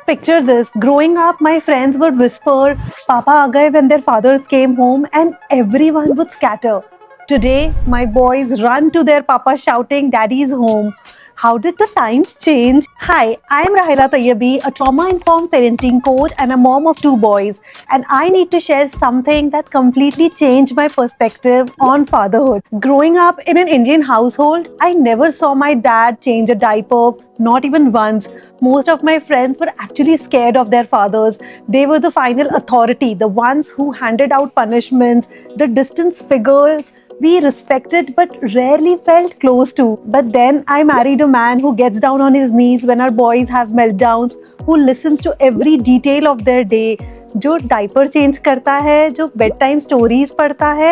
Picture this, growing up, my friends would whisper, Papa aa gaye when their fathers came home, and everyone would scatter. Today, my boys run to their papa shouting, Daddy's home. How did the times change? Hi, I'm Rahila Tayyabi, a trauma informed parenting coach and a mom of two boys. And I need to share something that completely changed my perspective on fatherhood. Growing up in an Indian household, I never saw my dad change a diaper, not even once. Most of my friends were actually scared of their fathers. They were the final authority, the ones who handed out punishments, the distant figures we respected but rarely felt close to. But then I married a man who gets down on his knees when our boys have meltdowns, who listens to every detail of their day, जो diaper change करता है, जो bed time stories पढ़ता है,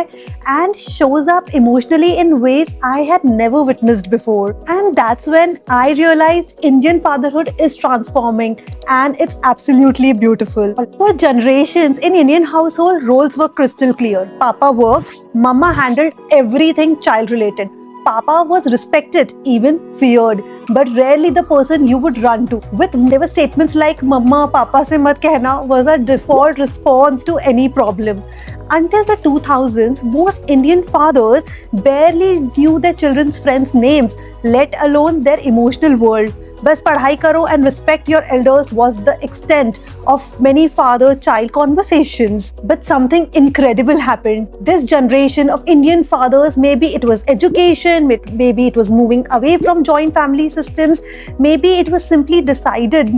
and shows up emotionally in ways I had never witnessed before. And that's when I realized Indian fatherhood is transforming, and it's absolutely beautiful. For generations in Indian household, roles were crystal clear. Papa worked, Mama handled everything child related. Papa was respected, even feared, but rarely the person you would run to. There were statements like "Mama, Papa se mat kehna" was a default response to any problem. Until the 2000s, most Indian fathers barely knew their children's friends' names, let alone their emotional world. बस पढ़ाई करो and respect your elders was the extent of many father-child conversations. But something incredible happened. This generation of Indian fathers, maybe it was education, maybe it was moving away from joint family systems, maybe it was simply decided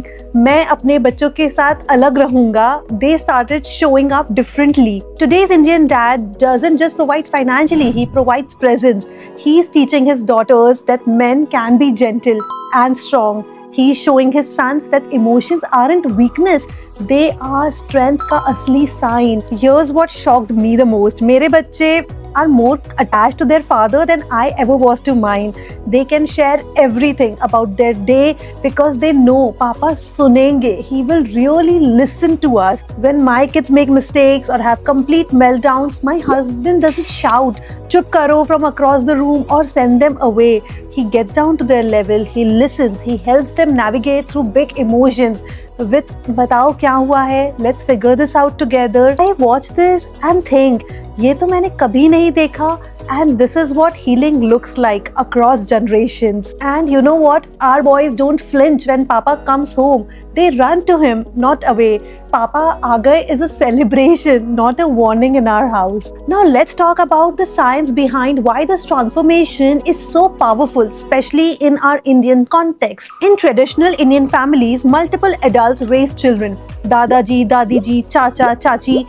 मैं अपने बच्चों के साथ अलग रहूंगा. They started showing up differently. Today's Indian dad doesn't just provide financially, he provides presence. He's teaching his daughters that men can be gentle and strong. He's showing his sons that emotions aren't weakness, they are strength का असली sign. Here's what shocked me the most. मेरे बच्चे are more attached to their father than I ever was to mine. They can share everything about their day because they know Papa sunenge. He will really listen to us. When my kids make mistakes or have complete meltdowns, my husband doesn't shout "Chup karo" from across the room or send them away. He gets down to their level, he listens, he helps them navigate through big emotions with "बताओ क्या हुआ है, let's figure this out together." I watch this and think, ये तो मैंने कभी नहीं देखा. And this is what healing looks like across generations. And you know what? Our boys don't flinch when Papa comes home. They run to him, not away. Papa aa gaye is a celebration, not a warning in our house. Now let's talk about the science behind why this transformation is so powerful, especially in our Indian context. In traditional Indian families, multiple adults raise children. Dadaji, Dadiji, Chacha, Chachi,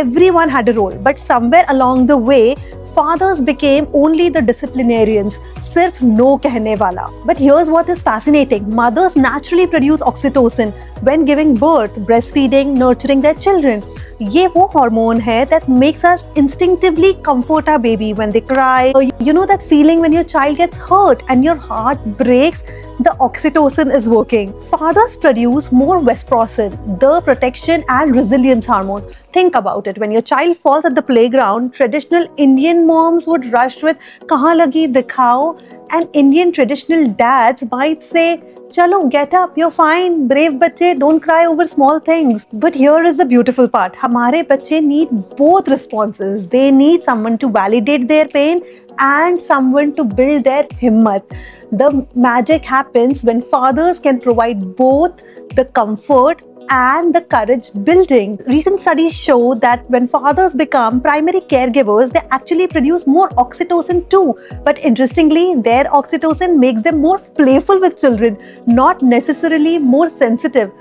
everyone had a role. But somewhere along the way, fathers became only the disciplinarians, सिर्फ no कहने वाला. But here's what is fascinating. Mothers naturally produce oxytocin when giving birth, breastfeeding, nurturing their children. ये वो hormone है that makes us instinctively comfort our baby when they cry. You know that feeling when your child gets hurt and your heart breaks? The oxytocin is working. Fathers produce more vesprocin, the protection and resilience hormone. Think about it. When your child falls at the playground, traditional Indian moms would rush with "kahan lagi dikhao," and Indian traditional dads might say, "Chalo, get up, you're fine, brave बच्चे, don't cry over small things." But here is the beautiful part. हमारे बच्चे need both responses. They need someone to validate their pain and someone to build their himmat. The magic happens when fathers can provide both the comfort and the courage building. Recent studies show that when fathers become primary caregivers, they actually produce more oxytocin too. But interestingly, their oxytocin makes them more playful with children, not necessarily more sensitive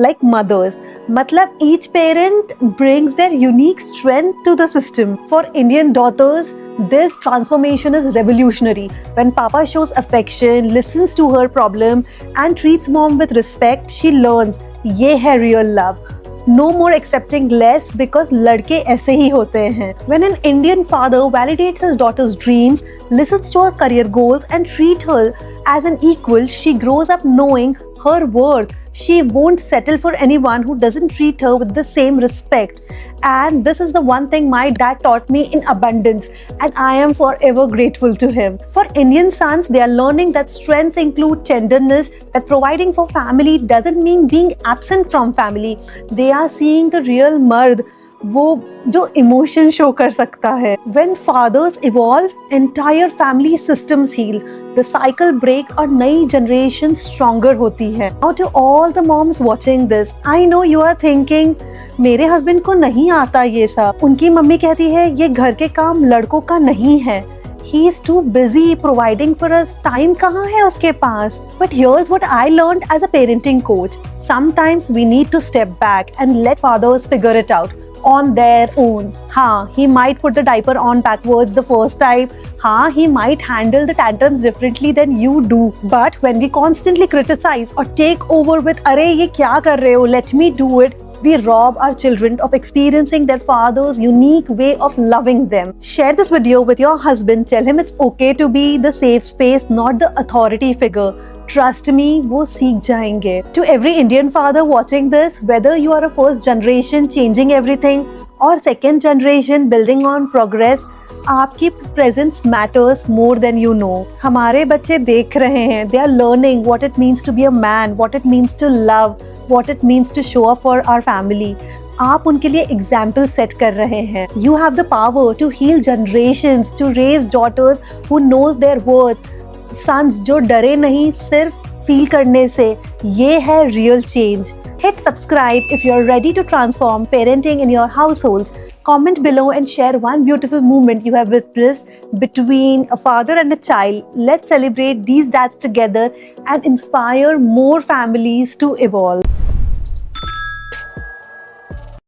like mothers. Matlab, each parent brings their unique strength to the system. For Indian daughters, this transformation is revolutionary. When Papa shows affection, listens to her problem, and treats mom with respect, she learns ये है real love. No more accepting less because लड़के ऐसे ही होते हैं. When an Indian father validates his daughter's dreams, listens to her career goals and treats her as an equal, she grows up knowing her worth, She won't settle for anyone who doesn't treat her with the same respect. And this is the one thing my dad taught me in abundance, and I am forever grateful to him. For Indian sons, they are learning that strengths include tenderness, that providing for family doesn't mean being absent from family. They are seeing the real मर्द, वो जो emotion show कर सकता है. When fathers evolve, entire family systems heal. The cycle breaks और नई generation stronger होती है. Now to all the moms watching this, I know you are thinking, मेरे husband को नहीं आता ये सब. उनकी मम्मी कहती है ये घर के काम लड़कों का नहीं है. He is too busy providing for us. Time कहाँ है उसके पास? But here's what I learned as a parenting coach. Sometimes we need to step back and let fathers figure it out on their own. हाँ, he might put the diaper on backwards the first time. हाँ, he might handle the tantrums differently than you do. But when we constantly criticize or take over with अरे ये क्या कर रहे हो, let me do it, we rob our children of experiencing their father's unique way of loving them. Share this video with your husband. Tell him it's okay to be the safe space, not the authority figure. Trust me, वो सीख जाएंगे. To every Indian father watching this, whether you are a first generation changing everything or second generation building on progress, आपकी presence matters more than you know. हमारे बच्चे देख रहे हैं. They are learning what it means to be a man, what it means to love, what it means to show up for our family. आप उनके लिए example set कर रहे हैं. You have the power to heal generations, to raise daughters who knows their worth. Sons जो डरे नहीं सिर्फ फील करने से, ये है real change. Hit subscribe if you are ready to transform parenting in your households. Comment below and share one beautiful moment you have witnessed between a father and a child. Let's celebrate these dads together and inspire more families to evolve.